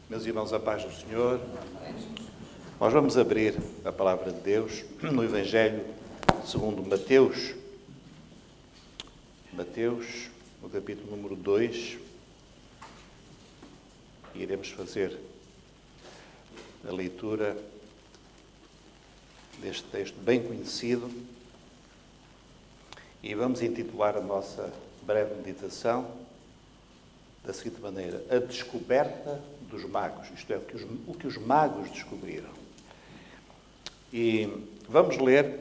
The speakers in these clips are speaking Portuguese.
Meus irmãos, a paz do Senhor. Nós vamos abrir a palavra de Deus no Evangelho segundo Mateus. Mateus, no capítulo número 2. E iremos fazer a leitura deste texto bem conhecido. E vamos intitular a nossa breve meditação da seguinte maneira: a descoberta dos magos, isto é, o que os magos descobriram. E vamos ler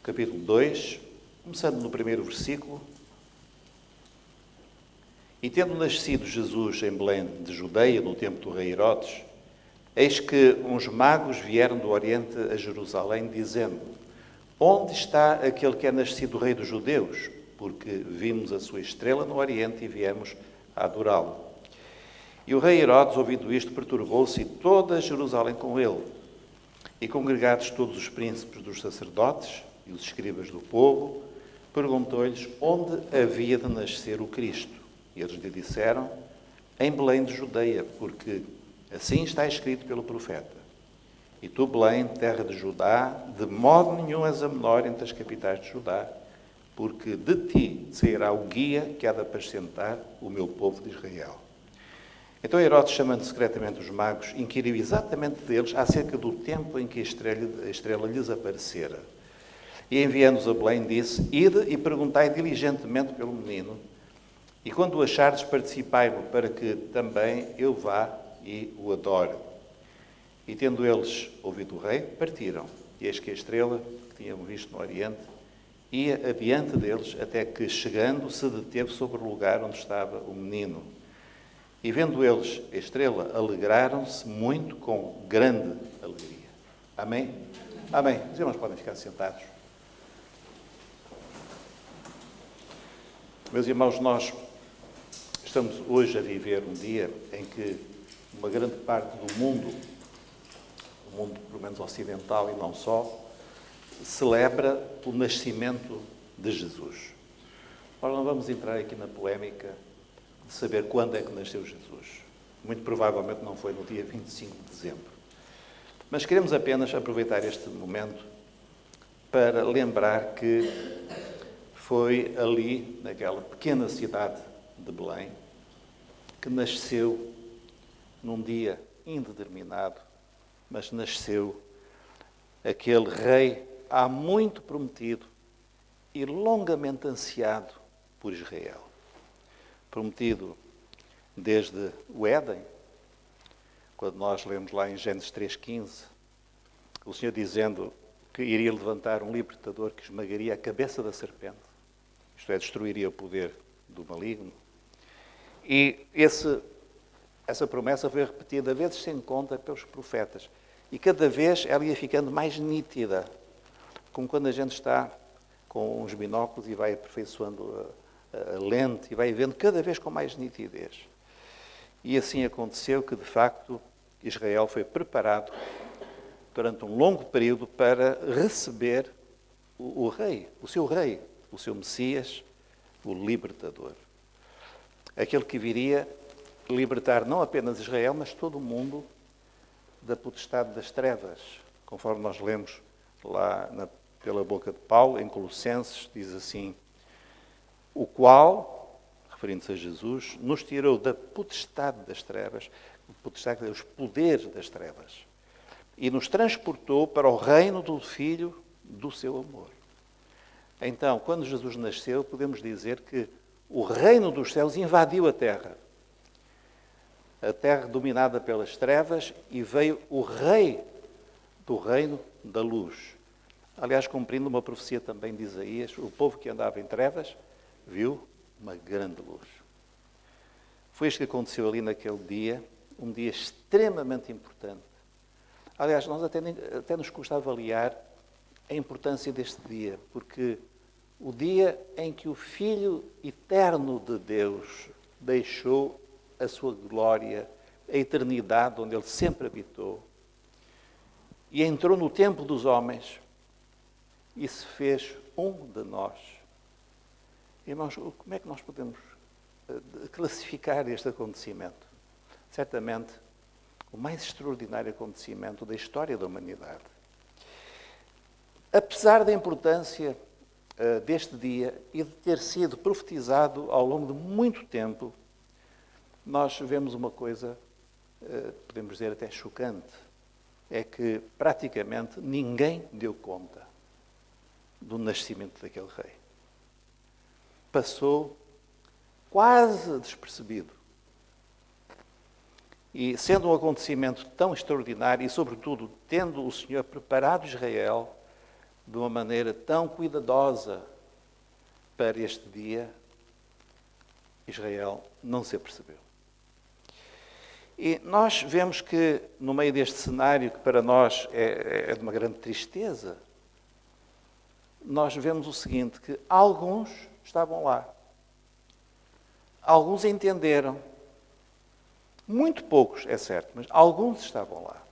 capítulo 2, começando no primeiro versículo. E tendo nascido Jesus em Belém de Judeia, no tempo do rei Herodes, eis que uns magos vieram do Oriente a Jerusalém, dizendo: onde está aquele que é nascido rei dos judeus? Porque vimos a sua estrela no Oriente e viemos a adorá-lo. E o rei Herodes, ouvindo isto, perturbou-se, e toda Jerusalém com ele. E congregados todos os príncipes dos sacerdotes e os escribas do povo, perguntou-lhes onde havia de nascer o Cristo. E eles lhe disseram: em Belém de Judeia, porque assim está escrito pelo profeta: e tu, Belém, terra de Judá, de modo nenhum és a menor entre as capitais de Judá, porque de ti sairá o guia que há de apacentar o meu povo de Israel. Então Herodes, chamando secretamente os magos, inquiriu exatamente deles acerca do tempo em que a estrela lhes aparecera. E enviando-os a Belém, disse: ide e perguntai diligentemente pelo menino, e quando o achardes, participai-mo, para que também eu vá e o adore. E tendo eles ouvido o rei, partiram. E eis que a estrela, que tinham visto no Oriente, ia adiante deles, até que, chegando, se deteve sobre o lugar onde estava o menino. E vendo eles a estrela, alegraram-se muito com grande alegria. Amém? Amém. Os irmãos podem ficar sentados. Meus irmãos, nós estamos hoje a viver um dia em que uma grande parte do mundo, o mundo pelo menos ocidental e não só, celebra o nascimento de Jesus. Nós não vamos entrar aqui na polémica de saber quando é que nasceu Jesus. Muito provavelmente não foi no dia 25 de dezembro. Mas queremos apenas aproveitar este momento para lembrar que foi ali, naquela pequena cidade de Belém, que nasceu num dia indeterminado, mas nasceu aquele rei há muito prometido e longamente ansiado por Israel. Prometido desde o Éden, quando nós lemos lá em Gênesis 3,15, o Senhor dizendo que iria levantar um libertador que esmagaria a cabeça da serpente, isto é, destruiria o poder do maligno. E essa promessa foi repetida vezes sem conta pelos profetas. E cada vez ela ia ficando mais nítida, como quando a gente está com uns binóculos e vai aperfeiçoando a lente e vai vendo cada vez com mais nitidez. E assim aconteceu que, de facto, Israel foi preparado durante um longo período para receber o rei, o seu Messias, o libertador. Aquele que viria libertar não apenas Israel, mas todo o mundo da potestade das trevas, conforme nós lemos lá pela boca de Paulo, em Colossenses, diz assim: o qual, referindo-se a Jesus, nos tirou da potestade das trevas, potestade dos poderes das trevas, e nos transportou para o reino do Filho do seu amor. Então, quando Jesus nasceu, podemos dizer que o reino dos céus invadiu a terra dominada pelas trevas, e veio o rei do reino da luz. Aliás, cumprindo uma profecia também de Isaías, o povo que andava em trevas viu uma grande luz. Foi isto que aconteceu ali naquele dia, um dia extremamente importante. Aliás, nós até nos custa avaliar a importância deste dia, porque o dia em que o Filho eterno de Deus deixou a sua glória, a eternidade onde ele sempre habitou, e entrou no tempo dos homens e se fez um de nós. Irmãos, como é que nós podemos classificar este acontecimento? certamente o mais extraordinário acontecimento da história da humanidade. Apesar da importância deste dia e de ter sido profetizado ao longo de muito tempo, nós vemos uma coisa, podemos dizer até chocante, é que praticamente ninguém deu conta do nascimento daquele rei. Passou quase despercebido. E sendo um acontecimento tão extraordinário e, sobretudo, tendo o Senhor preparado Israel de uma maneira tão cuidadosa para este dia, Israel não se apercebeu. E nós vemos que, no meio deste cenário, que para nós é de uma grande tristeza, nós vemos o seguinte, que alguns estavam lá. Alguns entenderam. Muito poucos, é certo, mas alguns estavam lá.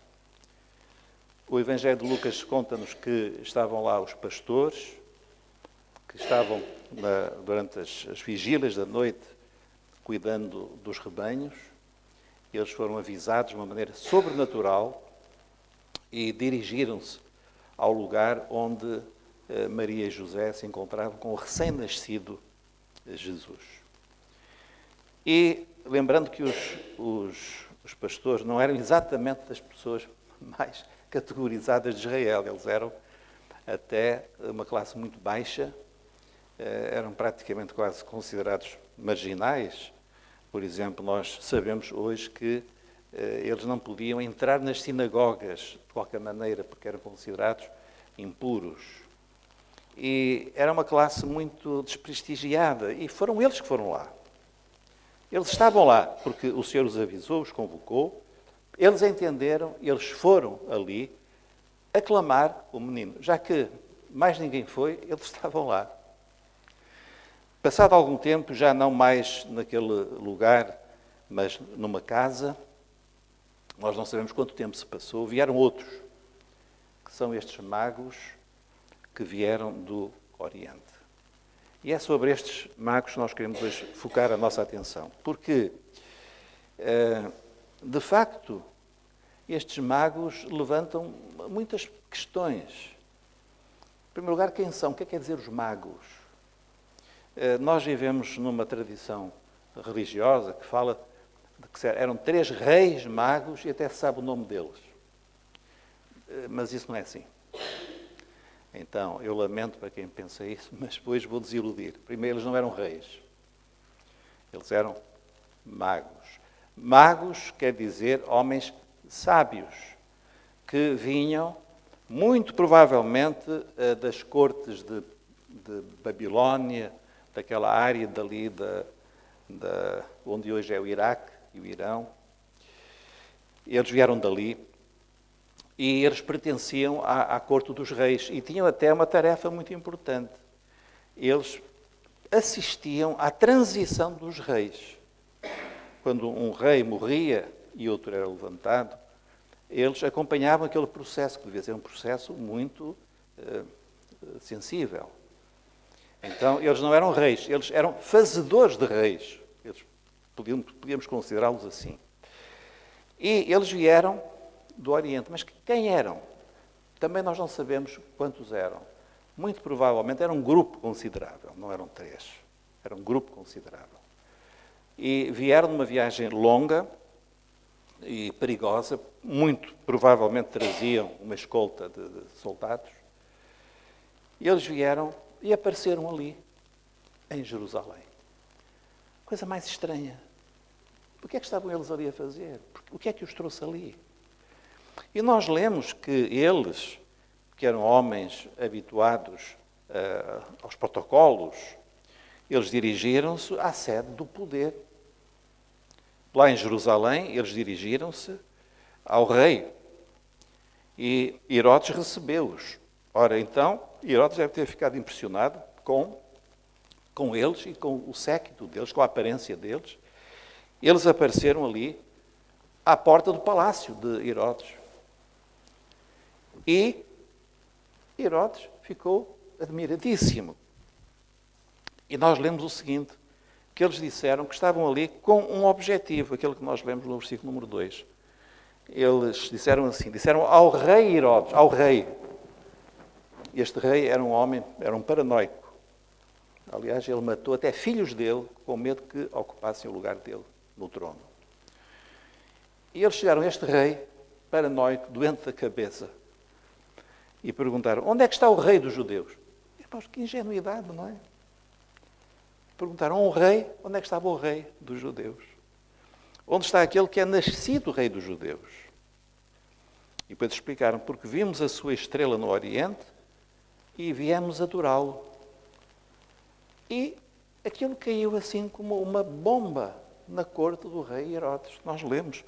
O Evangelho de Lucas conta-nos que estavam lá os pastores, que estavam durante as vigílias da noite cuidando dos rebanhos. Eles foram avisados de uma maneira sobrenatural e dirigiram-se ao lugar onde Maria e José se encontravam com o recém-nascido Jesus. E lembrando que os pastores não eram exatamente das pessoas mais categorizadas de Israel, eles eram até uma classe muito baixa, eram praticamente quase considerados marginais. Por exemplo, nós sabemos hoje que eles não podiam entrar nas sinagogas de qualquer maneira, porque eram considerados impuros. E era uma classe muito desprestigiada, e foram eles que foram lá. Eles estavam lá porque o Senhor os avisou, os convocou, eles entenderam, eles foram ali aclamar o menino. Já que mais ninguém foi, eles estavam lá. Passado algum tempo, já não mais naquele lugar, mas numa casa, nós não sabemos quanto tempo se passou, vieram outros, que são estes magos que vieram do Oriente. E é sobre estes magos que nós queremos hoje focar a nossa atenção. Porque, de facto, estes magos levantam muitas questões. Em primeiro lugar, quem são? O que quer dizer os magos? Nós vivemos numa tradição religiosa que fala de que eram 3 reis magos e até se sabe o nome deles. Mas isso não é assim. Então, eu lamento para quem pensa isso, mas depois vou desiludir. Primeiro, eles não eram reis. Eles eram magos. Magos quer dizer homens sábios, que vinham, muito provavelmente, das cortes de Babilónia, daquela área dali, onde hoje é o Iraque e o Irão. Eles vieram dali. E eles pertenciam à corte dos reis e tinham até uma tarefa muito importante. Eles assistiam à transição dos reis. Quando um rei morria e outro era levantado, eles acompanhavam aquele processo, que devia ser um processo muito sensível. Então, eles não eram reis, eles eram fazedores de reis. Podíamos considerá-los assim. E eles vieram do Oriente. Mas quem eram? Também nós não sabemos quantos eram. Muito provavelmente era um grupo considerável, não eram 3. Era um grupo considerável. E vieram numa viagem longa e perigosa, muito provavelmente traziam uma escolta de soldados. E eles vieram e apareceram ali, em Jerusalém. Coisa mais estranha. O que é que estavam eles ali a fazer? O que é que os trouxe ali? E nós lemos que eles, que eram homens habituados aos protocolos, eles dirigiram-se à sede do poder. Lá em Jerusalém, eles dirigiram-se ao rei. E Herodes recebeu-os. Ora, então, Herodes deve ter ficado impressionado com eles e com o séquito deles, com a aparência deles. Eles apareceram ali à porta do palácio de Herodes. E Herodes ficou admiradíssimo. E nós lemos o seguinte, que eles disseram que estavam ali com um objetivo, aquele que nós lemos no versículo número 2. Eles disseram assim, disseram ao rei Herodes, ao rei. Este rei era um homem, era um paranoico. Aliás, ele matou até filhos dele com medo que ocupassem o lugar dele no trono. E eles chegaram a este rei, paranoico, doente da cabeça, e perguntaram, onde é que está o rei dos judeus? E, irmãos, que ingenuidade, não é? Perguntaram a um rei, onde é que estava o rei dos judeus? Onde está aquele que é nascido rei dos judeus? E depois explicaram, porque vimos a sua estrela no Oriente e viemos adorá-lo. E aquilo caiu assim como uma bomba na corte do rei Herodes. Nós lemos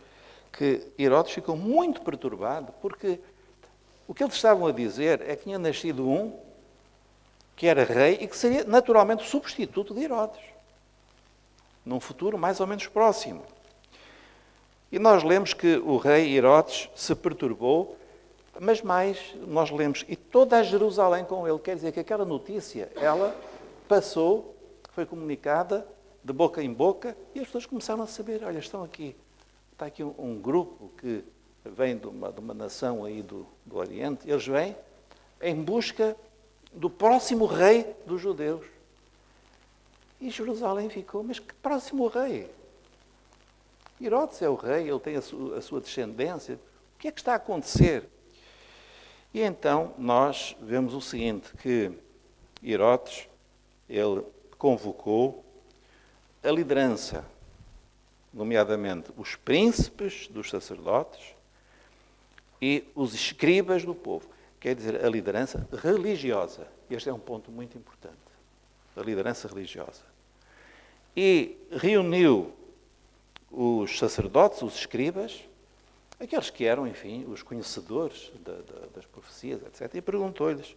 que Herodes ficou muito perturbado, porque o que eles estavam a dizer é que tinha nascido um que era rei e que seria naturalmente o substituto de Herodes, num futuro mais ou menos próximo. E nós lemos que o rei Herodes se perturbou, mas mais, nós lemos, e toda a Jerusalém com ele. Quer dizer que aquela notícia, ela passou, foi comunicada de boca em boca, e as pessoas começaram a saber, olha, estão aqui, está aqui um grupo que vem de uma nação aí do Oriente, eles vêm em busca do próximo rei dos judeus. E Jerusalém ficou, mas que próximo rei? Herodes é o rei, ele tem a sua descendência. O que é que está a acontecer? E então nós vemos o seguinte, que Herodes, ele convocou a liderança, nomeadamente os príncipes dos sacerdotes e os escribas do povo. Quer dizer, a liderança religiosa. Este é um ponto muito importante. A liderança religiosa. E reuniu os sacerdotes, os escribas, aqueles que eram, enfim, os conhecedores das profecias, etc. E perguntou-lhes,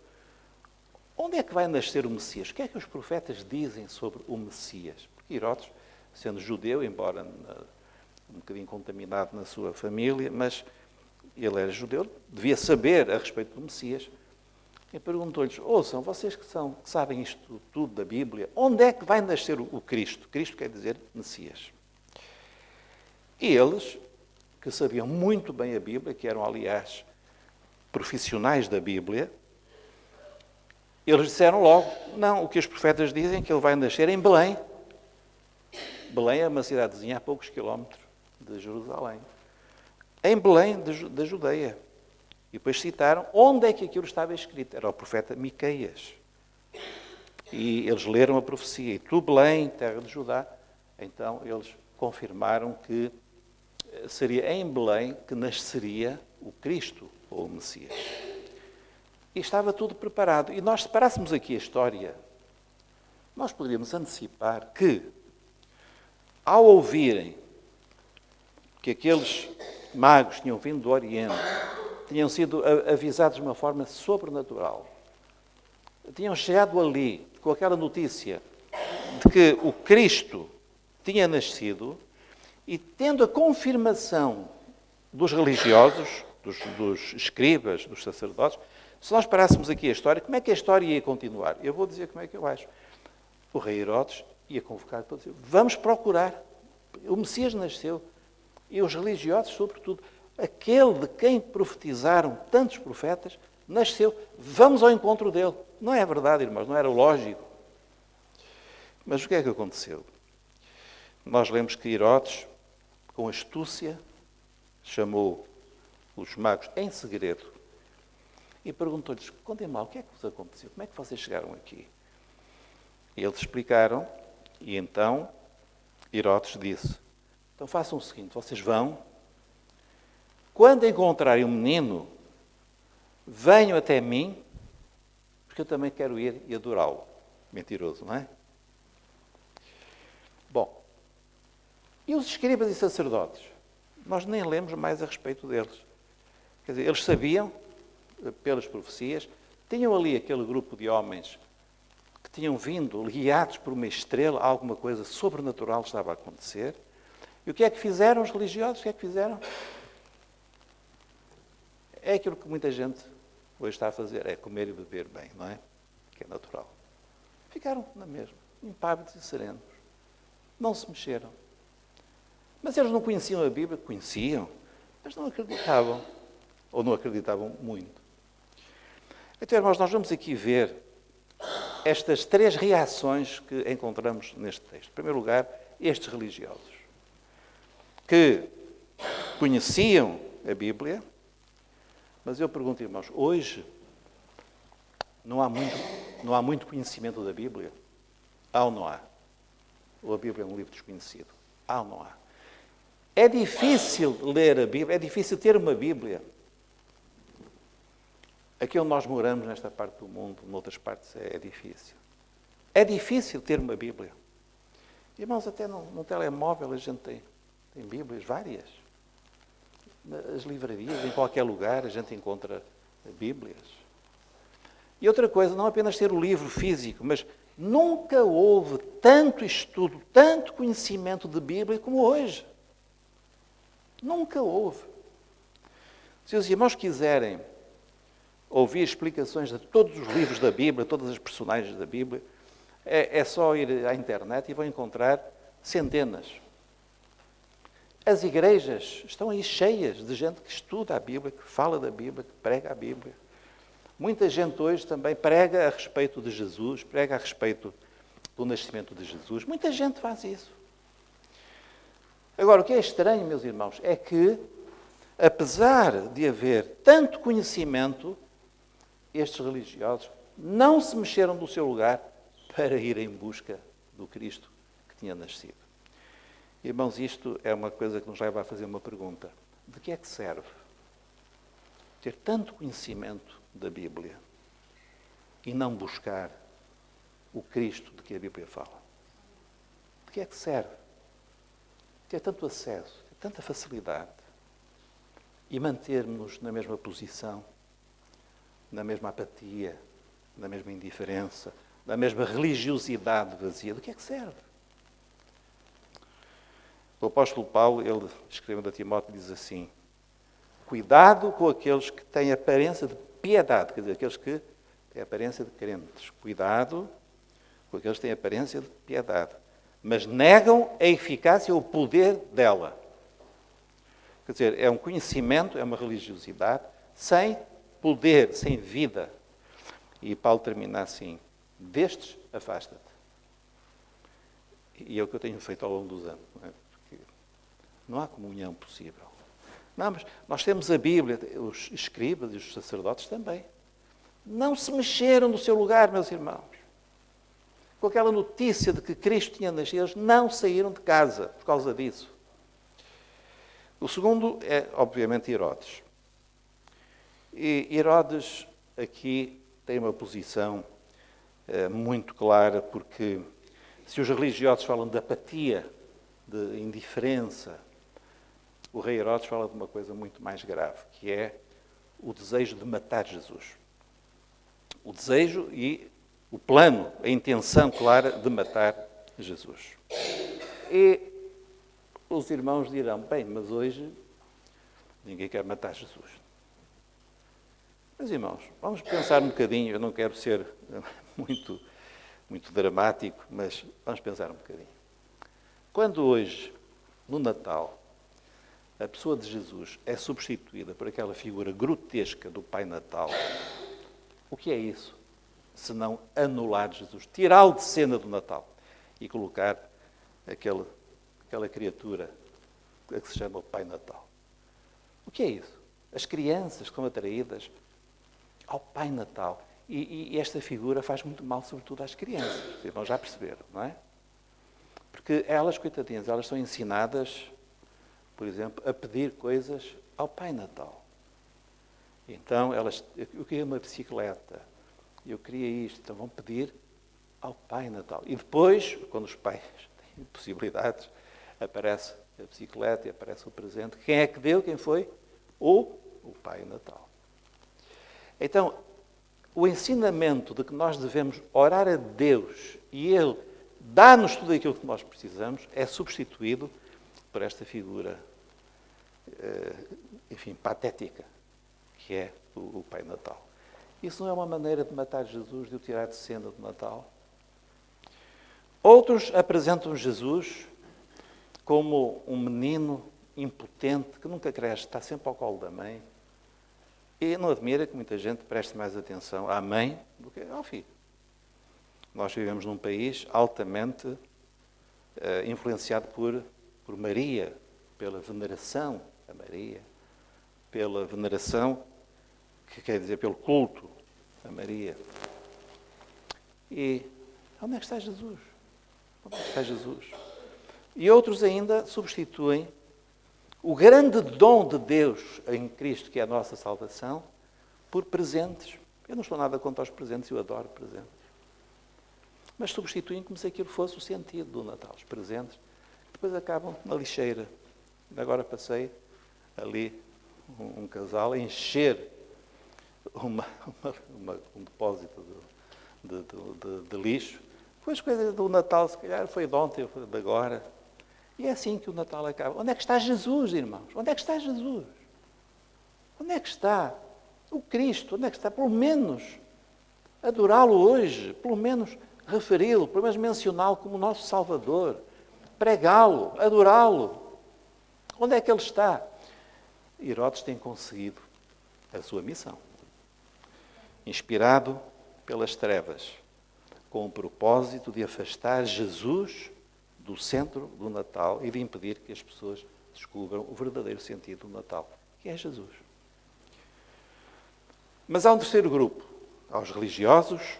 onde é que vai nascer o Messias? O que é que os profetas dizem sobre o Messias? Porque Herodes, sendo judeu, embora um bocadinho contaminado na sua família, mas ele era judeu, devia saber a respeito do Messias. E perguntou-lhes, ouçam, vocês que sabem isto tudo da Bíblia, onde é que vai nascer o Cristo? Cristo quer dizer Messias. E eles, que sabiam muito bem a Bíblia, que eram, aliás, profissionais da Bíblia, eles disseram logo, não, o que os profetas dizem é que ele vai nascer em Belém. Belém é uma cidadezinha a poucos quilómetros de Jerusalém. Em Belém, da Judeia. E depois citaram onde é que aquilo estava escrito. Era o profeta Miqueias. E eles leram a profecia. E tu, Belém, terra de Judá. Então, eles confirmaram que seria em Belém que nasceria o Cristo, ou o Messias. E estava tudo preparado. E nós, se parássemos aqui a história, nós poderíamos antecipar que, ao ouvirem que aqueles magos tinham vindo do Oriente, tinham sido avisados de uma forma sobrenatural, tinham chegado ali com aquela notícia de que o Cristo tinha nascido, e tendo a confirmação dos religiosos, dos escribas, dos sacerdotes, se nós parássemos aqui a história, como é que a história ia continuar? Eu vou dizer como é que eu acho. O rei Herodes ia convocar para dizer, vamos procurar. O Messias nasceu. E os religiosos, sobretudo, aquele de quem profetizaram tantos profetas, nasceu. Vamos ao encontro dele. Não é verdade, irmãos, não era lógico. Mas o que é que aconteceu? Nós lemos que Herodes, com astúcia, chamou os magos em segredo e perguntou-lhes, contem-me lá, o que é que vos aconteceu? Como é que vocês chegaram aqui? E eles explicaram, e então Herodes disse, então façam o seguinte, vocês vão, quando encontrarem um menino, venham até mim, porque eu também quero ir e adorá-lo. Mentiroso, não é? Bom, e os escribas e sacerdotes? Nós nem lemos mais a respeito deles. Quer dizer, eles sabiam, pelas profecias, tinham ali aquele grupo de homens que tinham vindo, guiados por uma estrela, alguma coisa sobrenatural estava a acontecer. E o que é que fizeram os religiosos? O que é que fizeram? É aquilo que muita gente hoje está a fazer, é comer e beber bem, não é? Que é natural. Ficaram na mesma, impávidos e serenos. Não se mexeram. Mas eles não conheciam a Bíblia? Conheciam, mas não acreditavam. Ou não acreditavam muito. Então, irmãos, nós vamos aqui ver estas 3 reações que encontramos neste texto. Em primeiro lugar, estes religiosos, que conheciam a Bíblia, mas eu pergunto, irmãos, hoje não há muito conhecimento da Bíblia? Há ou não há? Ou a Bíblia é um livro desconhecido? Há ou não há? É difícil ler a Bíblia, é difícil ter uma Bíblia. Aqui onde nós moramos, nesta parte do mundo, noutras partes, é difícil. É difícil ter uma Bíblia. Irmãos, até no telemóvel a gente tem Bíblias várias. Nas livrarias, em qualquer lugar, a gente encontra Bíblias. E outra coisa, não apenas ter o livro físico, mas nunca houve tanto estudo, tanto conhecimento de Bíblia como hoje. Nunca houve. Se os irmãos quiserem ouvir explicações de todos os livros da Bíblia, todas as personagens da Bíblia, é só ir à internet e vão encontrar centenas. As igrejas estão aí cheias de gente que estuda a Bíblia, que fala da Bíblia, que prega a Bíblia. Muita gente hoje também prega a respeito de Jesus, prega a respeito do nascimento de Jesus. Muita gente faz isso. Agora, o que é estranho, meus irmãos, é que, apesar de haver tanto conhecimento, estes religiosos não se mexeram do seu lugar para ir em busca do Cristo que tinha nascido. Irmãos, isto é uma coisa que nos leva a fazer uma pergunta. De que é que serve ter tanto conhecimento da Bíblia e não buscar o Cristo de que a Bíblia fala? De que é que serve ter tanto acesso, ter tanta facilidade e mantermos na mesma posição, na mesma apatia, na mesma indiferença, na mesma religiosidade vazia? De que é que serve? O apóstolo Paulo, ele escrevendo a Timóteo, diz assim: cuidado com aqueles que têm aparência de piedade, quer dizer, aqueles que têm aparência de crentes. Cuidado com aqueles que têm aparência de piedade, mas negam a eficácia ou o poder dela. Quer dizer, é um conhecimento, é uma religiosidade sem poder, sem vida. E Paulo termina assim: destes, afasta-te. E é o que eu tenho feito ao longo dos anos. Não é? Porque não há comunhão possível. Não, mas nós temos a Bíblia, os escribas e os sacerdotes também. Não se mexeram do seu lugar, meus irmãos. Com aquela notícia de que Cristo tinha nascido, eles não saíram de casa por causa disso. O segundo é, obviamente, Herodes. E Herodes aqui tem uma posição muito clara, porque se os religiosos falam de apatia, de indiferença, o rei Herodes fala de uma coisa muito mais grave, que é o desejo de matar Jesus. O desejo e o plano, a intenção clara de matar Jesus. E os irmãos dirão: bem, mas hoje ninguém quer matar Jesus. Mas, irmãos, vamos pensar um bocadinho. Eu não quero ser muito dramático, mas vamos pensar um bocadinho. Quando hoje, no Natal, a pessoa de Jesus é substituída por aquela figura grotesca do Pai Natal, o que é isso? Senão anular Jesus, tirá-lo de cena do Natal e colocar aquela criatura que se chama o Pai Natal. O que é isso? As crianças que são atraídas ao Pai Natal. E esta figura faz muito mal, sobretudo às crianças. Os irmãos já perceberam, não é? Porque elas, coitadinhas, elas são ensinadas, por exemplo, a pedir coisas ao Pai Natal. Então, eu queria uma bicicleta, eu queria isto, então vão pedir ao Pai Natal. E depois, quando os pais têm possibilidades, aparece a bicicleta e aparece o presente. Quem é que deu? Quem foi? O Pai Natal. Então, o ensinamento de que nós devemos orar a Deus e Ele dá-nos tudo aquilo que nós precisamos é substituído por esta figura, enfim, patética, que é o Pai Natal. Isso não é uma maneira de matar Jesus, de o tirar de cena do Natal? Outros apresentam Jesus como um menino impotente que nunca cresce, está sempre ao colo da mãe. E não admira que muita gente preste mais atenção à mãe do que ao filho. Nós vivemos num país altamente influenciado por Maria, pela veneração a Maria, pela veneração, que quer dizer pelo culto a Maria. E onde é que está Jesus? Onde é que está Jesus? E outros ainda substituem o grande dom de Deus em Cristo, que é a nossa salvação, por presentes. Eu não estou nada contra os presentes, eu adoro presentes. Mas substituem como se aquilo fosse o sentido do Natal. Os presentes, que depois acabam na lixeira. Agora passei ali um casal a encher um depósito de lixo. Depois coisa do Natal, se calhar foi de ontem, foi de agora. E é assim que o Natal acaba. Onde é que está Jesus, irmãos? Onde é que está Jesus? Onde é que está o Cristo? Onde é que está? Pelo menos adorá-lo hoje, pelo menos referi-lo, pelo menos mencioná-lo como nosso Salvador, pregá-lo, adorá-lo. Onde é que ele está? Herodes tem conseguido a sua missão. Inspirado pelas trevas, com o propósito de afastar Jesus do centro do Natal e de impedir que as pessoas descubram o verdadeiro sentido do Natal, que é Jesus. Mas há um terceiro grupo. Há os religiosos,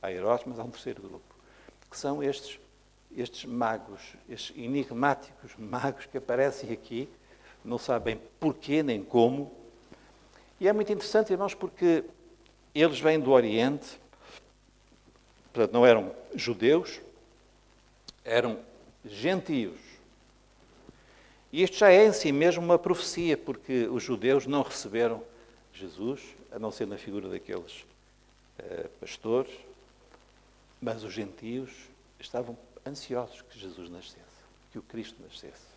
há Herodes, mas há um terceiro grupo, que são estes magos, estes enigmáticos magos que aparecem aqui, não sabem porquê nem como. E é muito interessante, irmãos, porque eles vêm do Oriente, portanto, não eram judeus, eram gentios. E isto já é em si mesmo uma profecia, porque os judeus não receberam Jesus, a não ser na figura daqueles pastores, mas os gentios estavam ansiosos que Jesus nascesse, que o Cristo nascesse.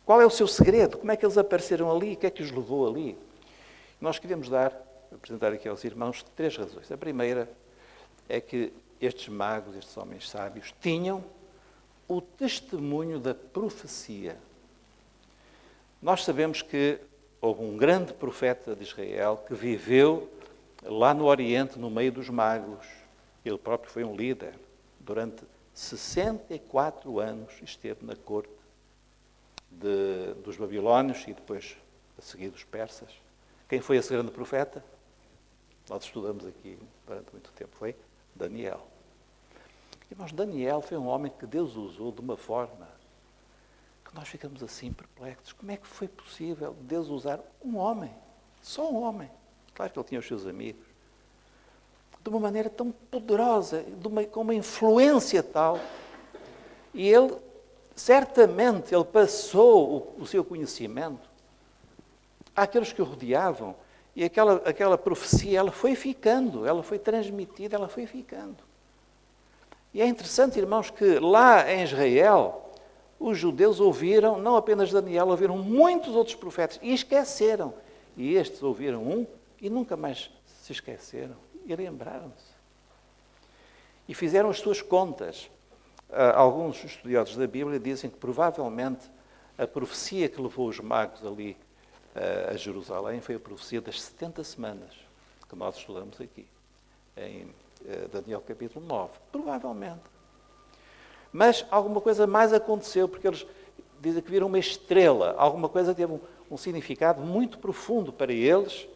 Qual é o seu segredo? Como é que eles apareceram ali? O que é que os levou ali? Nós queremos apresentar aqui aos irmãos 3 razões. A primeira é que estes magos, estes homens sábios, tinham o testemunho da profecia. Nós sabemos que houve um grande profeta de Israel que viveu lá no Oriente, no meio dos magos. Ele próprio foi um líder. Durante 64 anos esteve na corte dos babilónios e depois, a seguir, dos persas. Quem foi esse grande profeta? Nós estudamos aqui durante muito tempo. Foi Daniel. Irmãos, Daniel foi um homem que Deus usou de uma forma que nós ficamos assim perplexos. Como é que foi possível Deus usar um homem? Só um homem. Claro que ele tinha os seus amigos. De uma maneira tão poderosa, com uma influência tal. E ele, certamente, ele passou o seu conhecimento àqueles que o rodeavam. E aquela profecia, ela foi ficando, ela foi transmitida, ela foi ficando. E é interessante, irmãos, que lá em Israel, os judeus ouviram, não apenas Daniel, ouviram muitos outros profetas e esqueceram. E estes ouviram um e nunca mais se esqueceram e lembraram-se. E fizeram as suas contas. Alguns estudiosos da Bíblia dizem que provavelmente a profecia que levou os magos ali a Jerusalém foi a profecia das 70 semanas, que nós estudamos aqui, em Daniel capítulo 9. Provavelmente. Mas alguma coisa mais aconteceu, porque eles dizem que viram uma estrela. Alguma coisa teve um significado muito profundo para eles.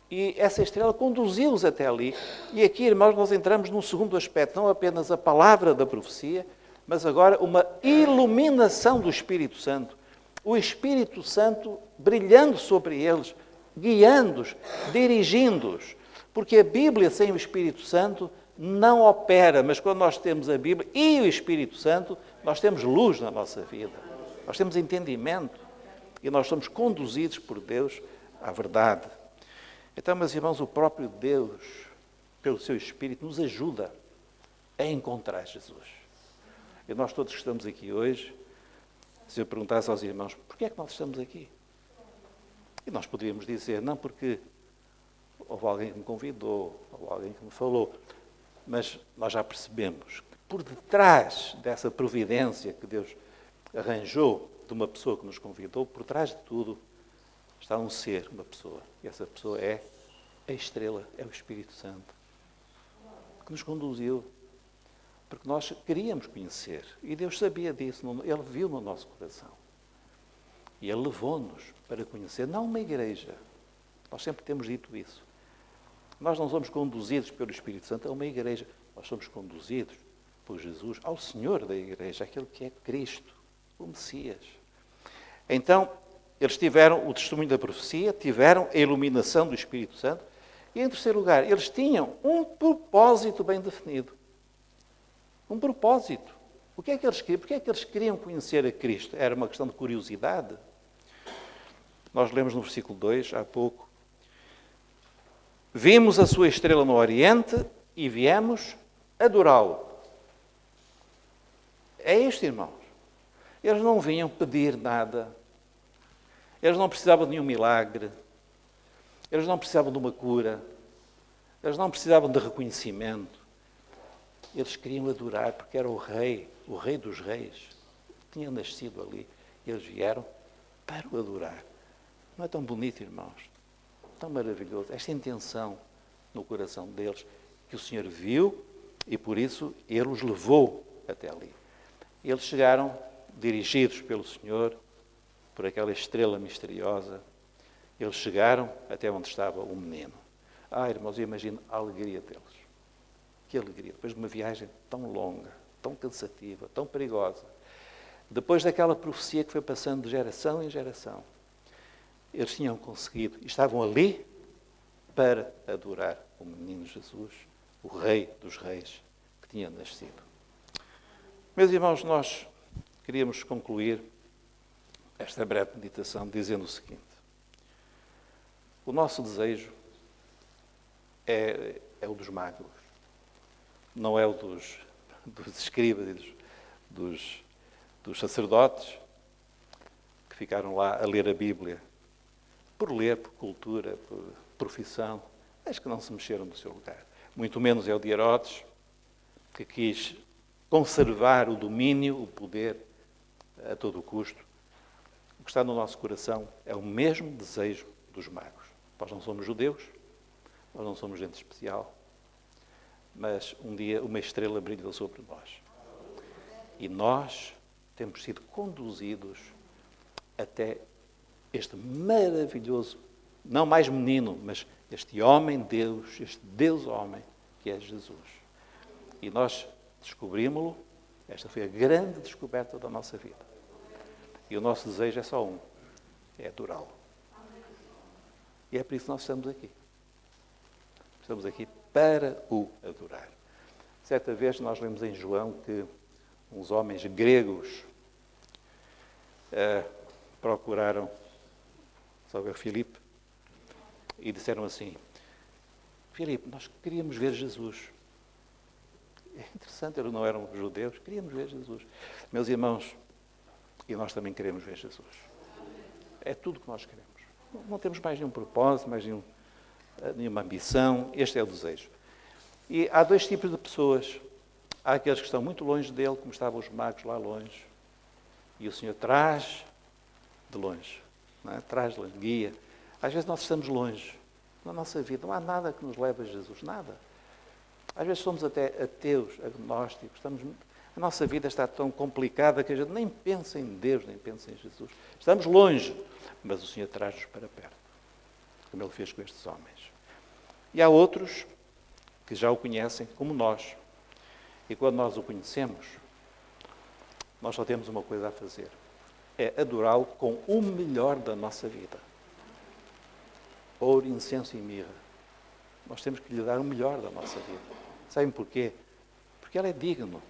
E essa estrela conduziu-os até ali. E aqui, irmãos, nós entramos num segundo aspecto. Não apenas a palavra da profecia, mas agora uma iluminação do Espírito Santo. O Espírito Santo brilhando sobre eles, guiando-os, dirigindo-os. Porque a Bíblia sem o Espírito Santo não opera, mas quando nós temos a Bíblia e o Espírito Santo, nós temos luz na nossa vida. Nós temos entendimento e nós somos conduzidos por Deus à verdade. Então, meus irmãos, o próprio Deus, pelo seu Espírito, nos ajuda a encontrar Jesus. E nós todos que estamos aqui hoje, se eu perguntasse aos irmãos, porquê é que nós estamos aqui? E nós poderíamos dizer, não porque houve alguém que me convidou, houve alguém que me falou, mas nós já percebemos que por detrás dessa providência que Deus arranjou de uma pessoa que nos convidou, por trás de tudo está um ser, uma pessoa. E essa pessoa é a estrela, é o Espírito Santo, que nos conduziu. Porque nós queríamos conhecer. E Deus sabia disso. Ele viu no nosso coração. E Ele levou-nos para conhecer, não uma igreja. Nós sempre temos dito isso. Nós não somos conduzidos pelo Espírito Santo a uma igreja. Nós somos conduzidos por Jesus ao Senhor da igreja, aquele que é Cristo, o Messias. Então, eles tiveram o testemunho da profecia, tiveram a iluminação do Espírito Santo e, em terceiro lugar, eles tinham um propósito bem definido. Um propósito. O que é que eles queriam? Porque é que eles queriam conhecer a Cristo? Era uma questão de curiosidade? Nós lemos no versículo 2, há pouco. Vimos a sua estrela no Oriente e viemos adorá-lo. É isto, irmãos. Eles não vinham pedir nada. Eles não precisavam de nenhum milagre. Eles não precisavam de uma cura. Eles não precisavam de reconhecimento. Eles queriam adorar porque era o rei dos reis. Tinha nascido ali. Eles vieram para o adorar. Não é tão bonito, irmãos? Tão maravilhoso. Esta intenção no coração deles que o Senhor viu e por isso Ele os levou até ali. Eles chegaram dirigidos pelo Senhor, por aquela estrela misteriosa. Eles chegaram até onde estava o menino. Irmãos, eu imagino a alegria deles. Que alegria. Depois de uma viagem tão longa, tão cansativa, tão perigosa. Depois daquela profecia que foi passando de geração em geração. Eles tinham conseguido, estavam ali para adorar o menino Jesus, o Rei dos Reis, que tinha nascido. Meus irmãos, nós queríamos concluir esta breve meditação dizendo o seguinte. O nosso desejo é o dos magos, não é o dos escribas e dos sacerdotes que ficaram lá a ler a Bíblia, por ler, por cultura, por profissão, mas que não se mexeram do seu lugar. Muito menos é o de Herodes, que quis conservar o domínio, o poder, a todo o custo. O que está no nosso coração é o mesmo desejo dos magos. Nós não somos judeus, nós não somos gente especial, mas um dia uma estrela brilhou sobre nós. E nós temos sido conduzidos até este maravilhoso, não mais menino, mas este homem-Deus, este Deus-homem, que é Jesus. E nós descobrimos-lo, esta foi a grande descoberta da nossa vida. E o nosso desejo é só um, é adorá-lo. E é por isso que nós estamos aqui. Estamos aqui para o adorar. Certa vez nós lemos em João que uns homens gregos procuraram sobre Filipe e disseram assim: Filipe, nós queríamos ver Jesus. É interessante, eles não eram judeus, queríamos ver Jesus. Meus irmãos, e nós também queremos ver Jesus. É tudo o que nós queremos. Não temos mais nenhum propósito, mais nenhuma ambição. Este é o desejo. E há dois tipos de pessoas. Há aqueles que estão muito longe dele, como estavam os magos lá longe. E o Senhor traz de longe. Não é? Traz de longe, guia. Às vezes nós estamos longe. Na nossa vida não há nada que nos leve a Jesus. Nada. Às vezes somos até ateus, agnósticos. A nossa vida está tão complicada que a gente nem pensa em Deus, nem pensa em Jesus. Estamos longe, mas o Senhor traz-nos para perto, como Ele fez com estes homens. E há outros que já o conhecem, como nós. E quando nós o conhecemos, nós só temos uma coisa a fazer. É adorá-lo com o melhor da nossa vida. Ouro, incenso e mirra. Nós temos que lhe dar o melhor da nossa vida. Sabem porquê? Porque Ele é digno.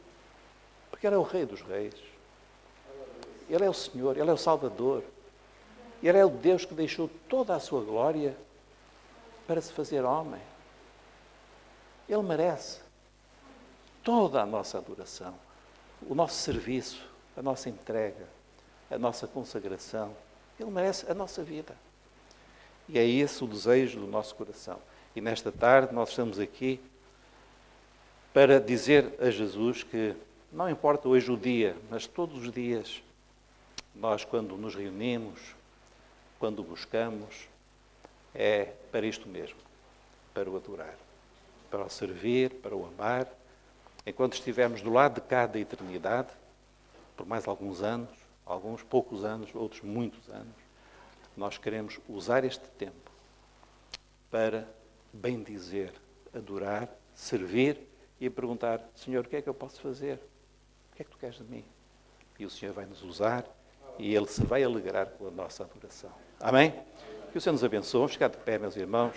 Porque Ele é o Rei dos Reis. Ele é o Senhor, Ele é o Salvador. Ele é o Deus que deixou toda a sua glória para se fazer homem. Ele merece toda a nossa adoração, o nosso serviço, a nossa entrega, a nossa consagração. Ele merece a nossa vida. E é esse o desejo do nosso coração. E nesta tarde nós estamos aqui para dizer a Jesus que não importa hoje o dia, mas todos os dias Nós, quando nos reunimos, quando o buscamos, é para isto mesmo, para o adorar, para o servir, para o amar. Enquanto estivermos do lado de cá da eternidade, por mais alguns anos, alguns poucos anos, outros muitos anos, nós queremos usar este tempo para bendizer, adorar, servir e perguntar: Senhor, o que é que eu posso fazer? O que é que tu queres de mim? E o Senhor vai nos usar e Ele se vai alegrar com a nossa adoração. Amém? Que o Senhor nos abençoe. Vamos ficar de pé, meus irmãos.